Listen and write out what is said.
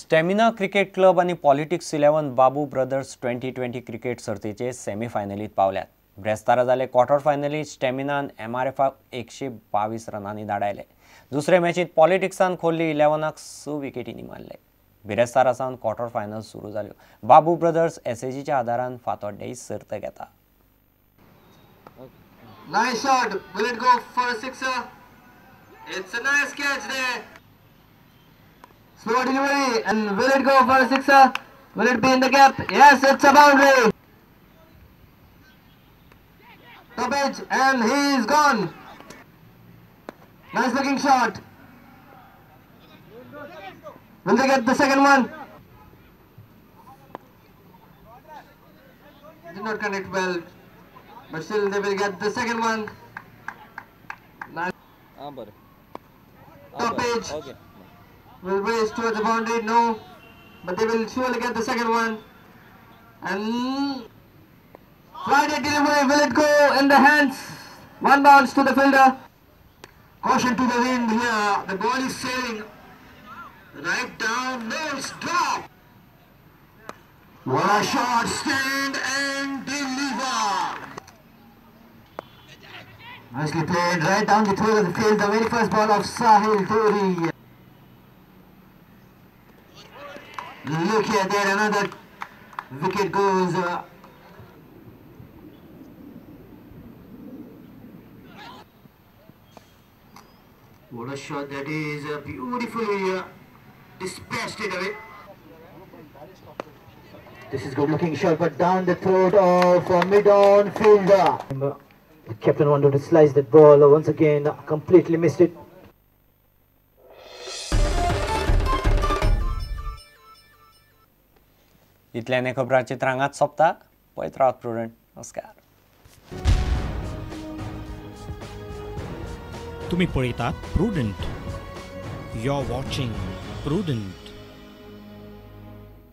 Stamina cricket club आणि politics 11 बाबू brothers 2020 cricket सर्तीचे सेमीफायनलीत पावल्यात. ब्रेस्तारा जाले क्वार्टर फायनलीत स्टॅमिनान एमआरएफाक 122 रनांनी धाडायले. दुसरे मॅचीत पॉलिटिक्सान खोल्ली 11क 6 विकेटींनी मारले. बिरेस्तारा सावन क्वार्टर फायनल सुरू जाल्यो. बाबू ब्रदर्स एसएजीच्या आदारान फातोड्डे सर्त घेता. Nice shot. Will it go for a sixer? It's a nice catch there. Slow delivery, and will it go for a sixer? Will it be in the gap? Yes, it's a boundary. Top edge, and he's gone. Nice looking shot. Will they get the second one? Did not connect well, but still they will get the second one. Nice. Top edge. Okay. Will race towards the boundary, no, but they will surely get the second one. And Friday delivery, will it go in the hands? One bounce to the fielder. Caution to the wind here. The ball is sailing right down, no, it's drop. What a shot, stand and deliver. Nicely played right down the throat of the field. The very first ball of Sahil Turi. Look here, there another wicket goes. What a shot that is! Beautifully dispatched it away. This is good looking shot, but down the throat of mid-on fielder. The captain wanted to slice that ball once again, completely missed it. इतल्यान खबरांची त्रांगात सोंपता. पळयत Rawat prudent. नमस्कार. तुम्ही पळयतात Prudent. You are watching prudent.